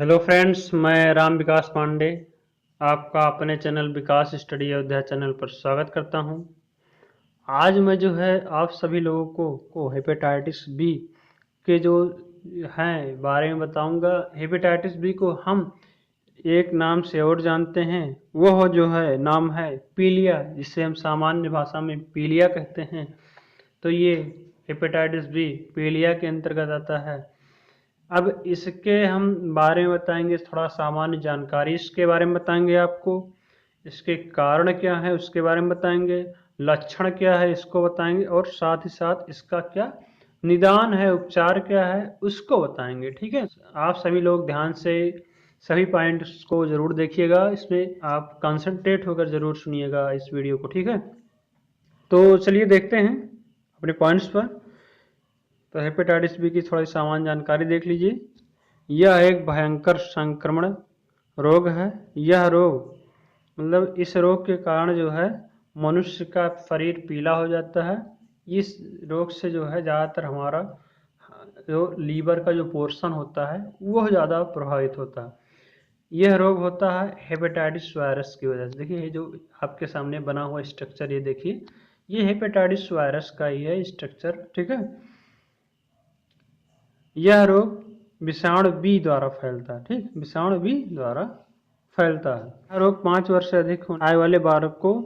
Hello friends, मैं राम विकास पांडे आपका अपने चैनल विकास स्टडी अयोध्या चैनल पर स्वागत करता हूं। आज मैं जो है आप सभी लोगों को हेपेटाइटिस बी के जो हैं बारे में बताऊंगा। हेपेटाइटिस बी को हम एक नाम से और जानते हैं, वह जो है नाम है पीलिया, जिसे हम सामान्य भाषा में पीलिया कहते हैं। तो ये हेपेटाइटिस बी पीलिया के अंतर्गत आता है। अब इसके हम बारे में बताएंगे, थोड़ा सामान्य जानकारी इसके बारे में बताएंगे आपको। इसके कारण क्या है उसके बारे में बताएंगे, लक्षण क्या है इसको बताएंगे, और साथ ही साथ इसका क्या निदान है, उपचार क्या है उसको बताएंगे। ठीक है, आप सभी लोग ध्यान से सभी पॉइंट्स को जरूर देखिएगा, इसमें आप कंसंट्रेट होकर जरूर सुनिएगा इस वीडियो को। ठीक है, तो चलिए देखते हैं अपने पॉइंट्स पर। तो हेपेटाइटिस बी की थोड़ी सामान्य जानकारी देख लीजिए। यह एक भयंकर संक्रमण रोग है। यह रोग मतलब इस रोग के कारण जो है मनुष्य का शरीर पीला हो जाता है। इस रोग से जो है ज़्यादातर हमारा जो लीवर का जो पोर्शन होता है वह ज़्यादा प्रभावित होता है। यह रोग होता है हेपेटाइटिस वायरस की वजह से। देखिए ये जो आपके सामने बना हुआ स्ट्रक्चर, ये देखिए, ये हेपेटाइटिस वायरस का ही है स्ट्रक्चर। ठीक है, यह रोग विषाणु बी द्वारा फैलता है। ठीक, विषाणु बी द्वारा फैलता है। यह रोग 5 वर्ष से अधिक आयु वाले बालकों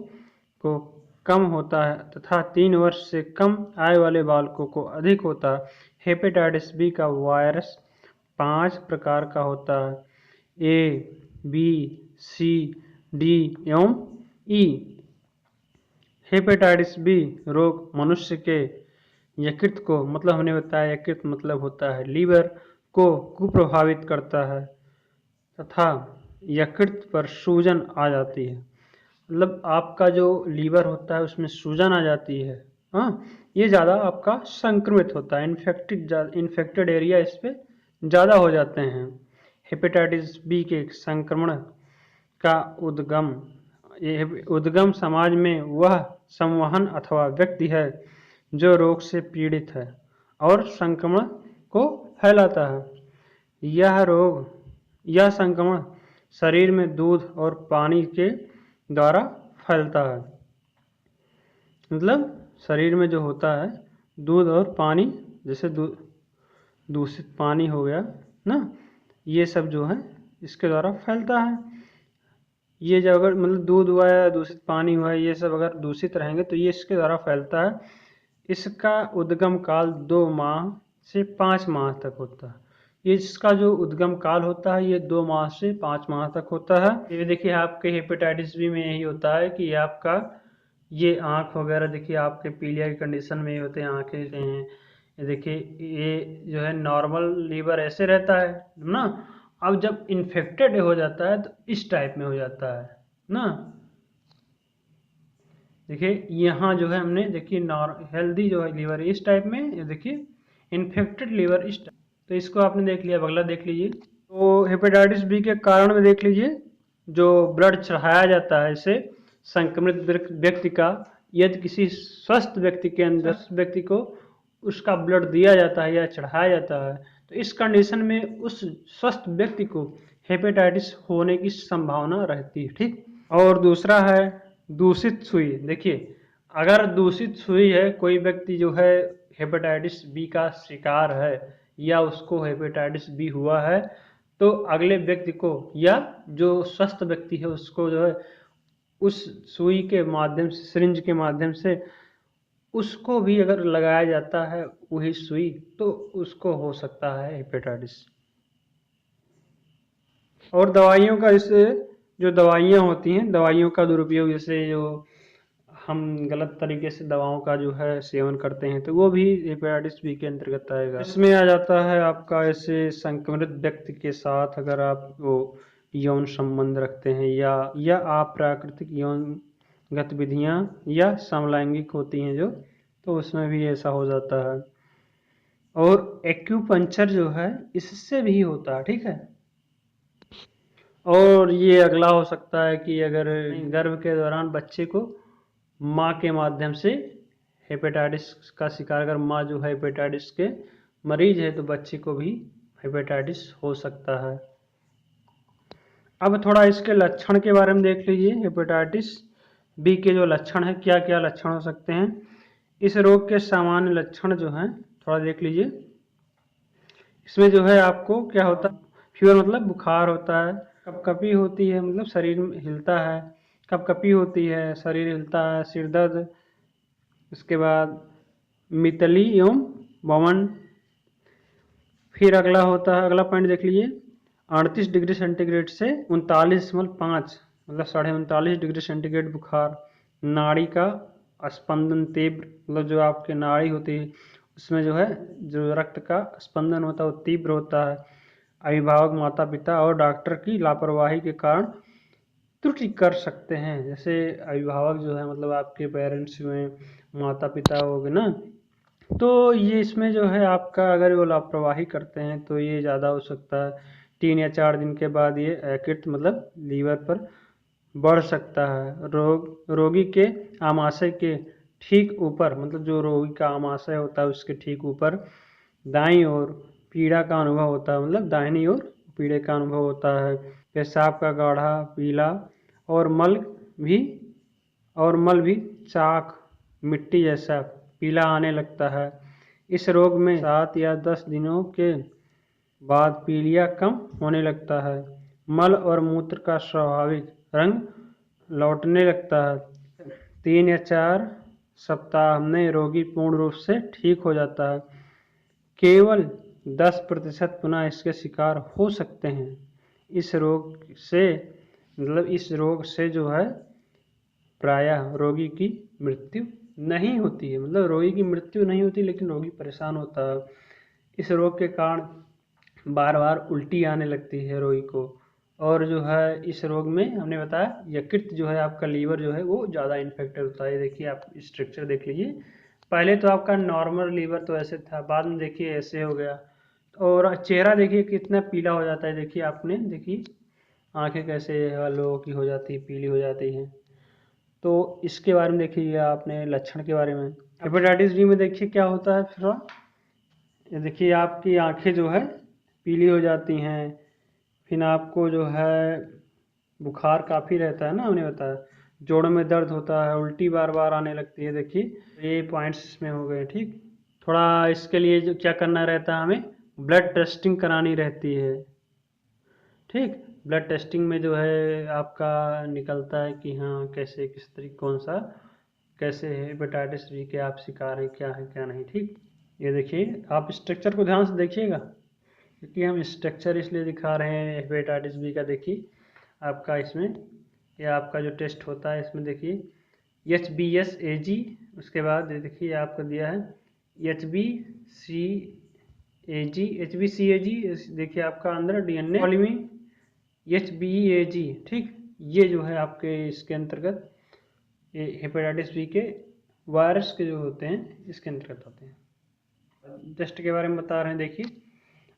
को कम होता है तथा 3 वर्ष से कम आयु वाले बालकों को अधिक होता है। हेपेटाइटिस बी का वायरस 5 प्रकार का होता है, ए, बी, सी, डी एवं ई। हेपेटाइटिस बी रोग मनुष्य के यकृत को, मतलब हमने बताया यकृत मतलब होता है लीवर को, कुप्रभावित करता है तथा यकृत पर सूजन आ जाती है। मतलब आपका जो लीवर होता है उसमें सूजन आ जाती है। हाँ, ये ज़्यादा आपका संक्रमित होता है, इन्फेक्टेड एरिया इस पर ज़्यादा हो जाते हैं। हेपेटाइटिस बी के संक्रमण का उद्गम समाज में वह संवहन अथवा व्यक्ति है जो रोग से पीड़ित है और संक्रमण को फैलाता है। यह संक्रमण शरीर में दूध और पानी के द्वारा फैलता है। मतलब शरीर में जो होता है दूध और पानी, जैसे दूषित पानी हो गया ना, ये सब जो है इसके द्वारा फैलता है। ये जब अगर मतलब दूध हुआ है, दूषित पानी हुआ है, ये सब अगर दूषित रहेंगे तो ये इसके द्वारा फैलता है। इसका उद्गम काल 2 माह से 5 माह तक होता है। ये इसका जो उद्गम काल होता है ये 2 माह से 5 माह तक होता है। ये देखिए आपके हेपेटाइटिस बी में यही होता है कि आपका ये आँख वगैरह, देखिए आपके पीलिया की कंडीशन में ये होते हैं, आँखें हैं, ये देखिए ये जो है नॉर्मल लीवर ऐसे रहता है ना। अब जब इन्फेक्टेड हो जाता है तो इस टाइप में हो जाता है ना। देखिए यहाँ जो है हमने देखिए हेल्दी जो है लीवर इस टाइप में, ये देखिए इन्फेक्टेड लीवर इस टाइप। तो इसको आपने देख लिया, अगला देख लीजिए। तो हेपेटाइटिस बी के कारण में देख लीजिए, जो ब्लड चढ़ाया जाता है इसे संक्रमित व्यक्ति का, यदि किसी स्वस्थ व्यक्ति के अंदर व्यक्ति को उसका ब्लड दिया जाता है या चढ़ाया जाता है तो इस कंडीशन में उस स्वस्थ व्यक्ति को हेपेटाइटिस होने की संभावना रहती है। ठीक, और दूसरा है दूषित सुई। देखिए अगर दूषित सुई है, कोई व्यक्ति जो है हेपेटाइटिस बी का शिकार है या उसको हेपेटाइटिस बी हुआ है तो अगले व्यक्ति को या जो स्वस्थ व्यक्ति है उसको जो है उस सुई के माध्यम से, सिरिंज के माध्यम से उसको भी अगर लगाया जाता है वही सुई तो उसको हो सकता है हेपेटाइटिस। और दवाइयों का, जैसे जो दवाइयाँ होती हैं, दवाइयों का दुरुपयोग, जैसे जो हम गलत तरीके से दवाओं का जो है सेवन करते हैं तो वो भी हेपेटाइटिस बी के अंतर्गत आएगा। इसमें आ जाता है आपका ऐसे संक्रमित व्यक्ति के साथ अगर आप वो यौन संबंध रखते हैं या अप्राकृतिक यौन गतिविधियां या समलैंगिक होती हैं जो, तो उसमें भी ऐसा हो जाता है। और एक्यूपंक्चर जो है इससे भी होता है। ठीक है, और ये अगला हो सकता है कि अगर गर्भ के दौरान बच्चे को माँ के माध्यम से हेपेटाइटिस का शिकार, अगर माँ जो हेपेटाइटिस के मरीज है तो बच्चे को भी हेपेटाइटिस हो सकता है। अब थोड़ा इसके लक्षण के बारे में देख लीजिए। हेपेटाइटिस बी के जो लक्षण हैं, क्या क्या लक्षण हो सकते हैं। इस रोग के सामान्य लक्षण जो हैं थोड़ा देख लीजिए। इसमें जो है आपको क्या होता है, फीवर मतलब बुखार होता है, कपकपी होती है मतलब शरीर में हिलता है, कपकपी होती है, शरीर हिलता है, सिर दर्द, उसके बाद मितली एवं वमन। फिर अगला होता है, अगला पॉइंट देख लीजिए, 38 डिग्री सेंटीग्रेड से 39.5 मतलब 39.5 डिग्री सेंटीग्रेड बुखार, नाड़ी का स्पंदन तीव्र मतलब जो आपके नाड़ी होती है उसमें जो है जो रक्त का स्पंदन होता है वो तीव्र होता है। अभिभावक, माता पिता और डॉक्टर की लापरवाही के कारण त्रुटि कर सकते हैं। जैसे अभिभावक जो है मतलब आपके पेरेंट्स हुए, माता पिता हो गए ना, तो ये इसमें जो है आपका अगर वो लापरवाही करते हैं तो ये ज़्यादा हो सकता है। 3 या 4 दिन के बाद ये यकृत मतलब लीवर पर बढ़ सकता है। रोगी के आमाशय के ठीक ऊपर मतलब जो रोगी का आमाशय होता है उसके ठीक ऊपर दाईं ओर पीड़ा का अनुभव होता है, मतलब दाहिनी ओर पीड़े का अनुभव होता है। पेशाब का गाढ़ा पीला और भी मल भी चाक मिट्टी जैसा पीला आने लगता है। इस रोग में 7 या 10 दिनों के बाद पीलिया कम होने लगता है। मल और मूत्र का स्वाभाविक रंग लौटने लगता है। 3 या 4 सप्ताह में रोगी पूर्ण रूप से ठीक हो जाता है। केवल 10% पुनः इसके शिकार हो सकते हैं। इस रोग से जो है प्रायः रोगी की मृत्यु नहीं होती है, मतलब रोगी की मृत्यु नहीं होती लेकिन रोगी परेशान होता है। इस रोग के कारण बार बार उल्टी आने लगती है रोगी को। और जो है इस रोग में हमने बताया यकृत जो है आपका लीवर जो है वो ज़्यादा इन्फेक्टेड होता है। देखिए आप स्ट्रक्चर देख लीजिए, पहले तो आपका नॉर्मल लीवर तो ऐसे था, बाद में देखिए ऐसे हो गया। और चेहरा देखिए कितना पीला हो जाता है, देखिए आपने देखिए आंखें कैसे लोगों की हो जाती है, पीली हो जाती हैं। तो इसके बारे में देखिए आपने लक्षण के बारे में। हेपेटाइटिस बी में देखिए क्या होता है फिर, ये देखिए आपकी आंखें जो है पीली हो जाती हैं। फिर आपको जो है बुखार काफ़ी रहता है ना, हमने बताया। जोड़ों में दर्द होता है, उल्टी बार बार आने लगती है। देखिए ये पॉइंट्स इसमें हो गए, ठीक। थोड़ा इसके लिए जो क्या करना रहता है, हमें ब्लड टेस्टिंग करानी रहती है, ठीक। ब्लड टेस्टिंग में जो है आपका निकलता है कि हाँ कैसे किस तरीके कौन सा कैसे है हेपेटाइटिस बी के आप शिकार हैं, क्या है क्या नहीं, ठीक। ये देखिए आप स्ट्रक्चर को ध्यान से देखिएगा, क्योंकि हम स्ट्रक्चर इसलिए दिखा रहे हैं हेपेटाइटिस बी का। देखिए आपका इसमें ये आपका जो टेस्ट होता है इसमें देखिए HbS-Ag, उसके बाद ये देखिए आपको दिया है HbCAg, देखिए आपका अंदर DNA पॉलीमिंग HbEAg, ठीक। ये जो है आपके इसके अंतर्गत ये हेपेटाइटिस बी के वायरस के जो होते हैं इसके अंतर्गत होते हैं। टेस्ट के बारे में बता रहे हैं, देखिए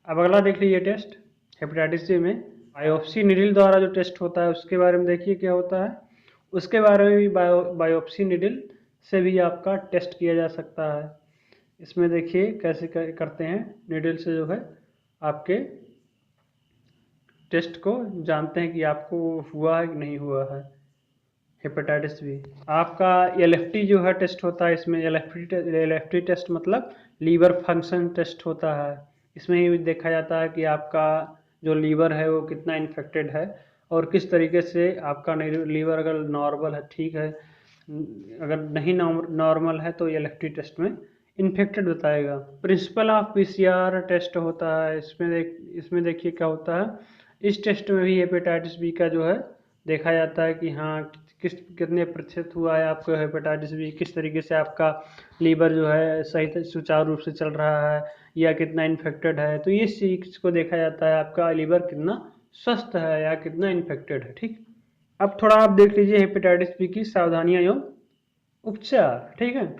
अब अगला देख लीजिए टेस्ट हेपेटाइटिस बी में बायोप्सी निडल द्वारा जो टेस्ट होता है उसके बारे में देखिए क्या होता है। उसके बारे में भी बायोप्सी निडल से भी आपका टेस्ट किया जा सकता है। इसमें देखिए कैसे करते हैं, निडल से जो है आपके टेस्ट को जानते हैं कि आपको हुआ है कि नहीं हुआ है हेपेटाइटिस बी। आपका LFT जो है टेस्ट होता है, इसमें LFT टेस्ट मतलब लीवर फंक्शन टेस्ट होता है। इसमें ये देखा जाता है कि आपका जो लीवर है वो कितना इन्फेक्टेड है और किस तरीके से आपका लीवर अगर नॉर्मल है, ठीक है, अगर नहीं नॉर्मल है तो LFT टेस्ट में इन्फेक्टेड बताएगा। प्रिंसिपल ऑफ PCR टेस्ट होता है, इसमें देखिए क्या होता है। इस टेस्ट में भी हेपेटाइटिस बी का जो है देखा जाता है कि हाँ कितने प्रतिशत हुआ है आपको हेपेटाइटिस बी, किस तरीके से आपका लीवर जो है सही सुचारू रूप से चल रहा है या कितना इन्फेक्टेड है। तो ये चीज को देखा जाता है आपका लीवर कितना स्वस्थ है या कितना इन्फेक्टेड है, ठीक। अब थोड़ा आप देख लीजिए हेपेटाइटिस बी की सावधानियां एवं उपचार, ठीक है।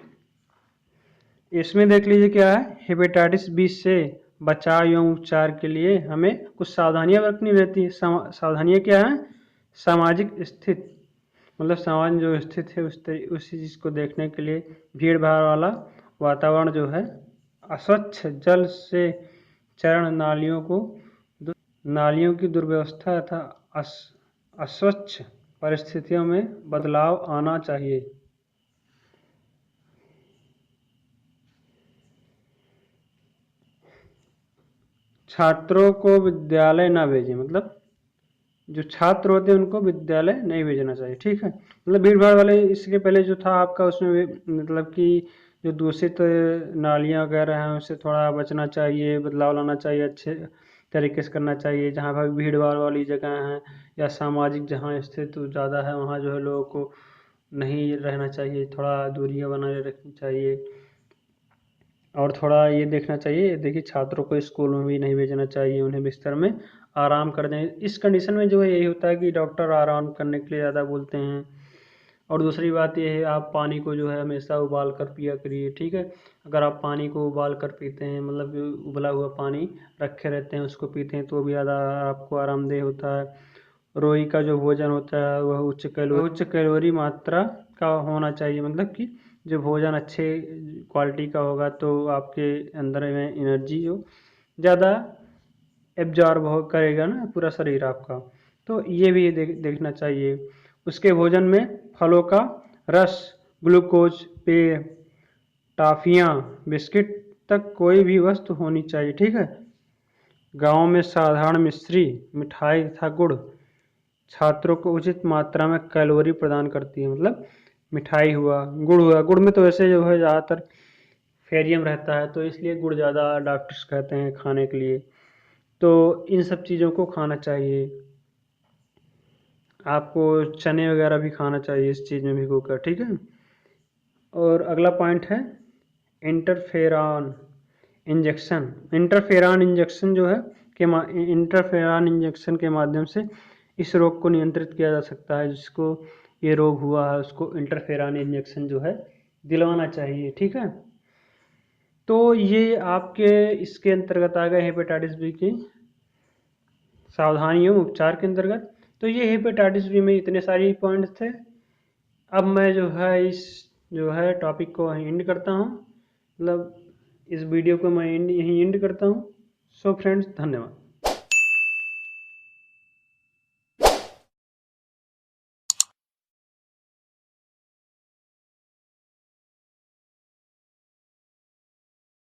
इसमें देख लीजिए क्या है, हेपेटाइटिस बी से बचाव एवं उपचार के लिए हमें कुछ सावधानियां बरतनी रहती है। सावधानियां क्या है, सामाजिक स्थिति मतलब समाज में जो स्थित है उसी चीज़ को देखने के लिए भीड़ भाड़ वाला वातावरण जो है, अस्वच्छ जल से चरण नालियों की दुर्व्यवस्था तथा अस्वच्छ परिस्थितियों में बदलाव आना चाहिए। छात्रों को विद्यालय ना भेजें, मतलब जो छात्र होते हैं उनको विद्यालय नहीं भेजना चाहिए। ठीक है, मतलब भीड़ भाड़ वाले, इसके पहले जो था आपका उसमें मतलब कि जो दूषित नालियाँ वगैरह हैं उससे थोड़ा बचना चाहिए, बदलाव लाना चाहिए, अच्छे तरीके से करना चाहिए। जहाँ पर भीड़ भाड़ वाली जगह हैं या सामाजिक जहाँ स्थित ज़्यादा है वहाँ जो है लोगों को नहीं रहना चाहिए, थोड़ा दूरियाँ बनाए रखनी चाहिए। और थोड़ा ये देखना चाहिए, देखिए छात्रों को स्कूल में भी नहीं भेजना चाहिए, उन्हें बिस्तर में आराम कर दें। इस कंडीशन में जो है यही होता है कि डॉक्टर आराम करने के लिए ज़्यादा बोलते हैं। और दूसरी बात ये है, आप पानी को जो है हमेशा उबाल कर पिया करिए। ठीक है, अगर आप पानी को उबाल कर पीते हैं, मतलब जो उबला हुआ पानी रखे रहते हैं उसको पीते हैं, तो भी ज़्यादा आपको आरामदेह होता है। रोई का जो भोजन होता है वह उच्च कैलोरी मात्रा का होना चाहिए, मतलब कि जो भोजन अच्छे क्वालिटी का होगा तो आपके अंदर में एनर्जी जो ज़्यादा एब्जॉर्ब हो करेगा ना पूरा शरीर आपका, तो ये भी देखना चाहिए। उसके भोजन में फलों का रस, ग्लूकोज पेय, टॉफियाँ, बिस्किट तक कोई भी वस्तु होनी चाहिए। ठीक है, गाँव में साधारण मिश्री, मिठाई तथा गुड़ छात्रों को उचित मात्रा में कैलोरी प्रदान करती है। मतलब मिठाई हुआ, गुड़ में तो वैसे जो है ज़्यादातर फेरियम रहता है, तो इसलिए गुड़ ज़्यादा डॉक्टर्स कहते हैं खाने के लिए। तो इन सब चीज़ों को खाना चाहिए। आपको चने वगैरह भी खाना चाहिए इस चीज़ में भिगोकर। ठीक है, और अगला पॉइंट है इंटरफेरॉन इंजेक्शन। इंटरफेरॉन इंजेक्शन जो है इंटरफेरॉन इंजेक्शन के माध्यम से इस रोग को नियंत्रित किया जा सकता है। जिसको ये रोग हुआ है उसको इंटरफेरॉन इंजेक्शन जो है दिलवाना चाहिए। ठीक है, तो ये आपके इसके अंतर्गत आ गए हेपेटाइटिस बी की सावधानियों उपचार के अंतर्गत। तो ये हेपेटाइटिस बी में इतने सारे पॉइंट्स थे। अब मैं जो है इस जो है टॉपिक को एंड करता हूँ, मतलब इस वीडियो को मैं यहीं एंड करता हूँ। सो फ्रेंड्स, धन्यवाद।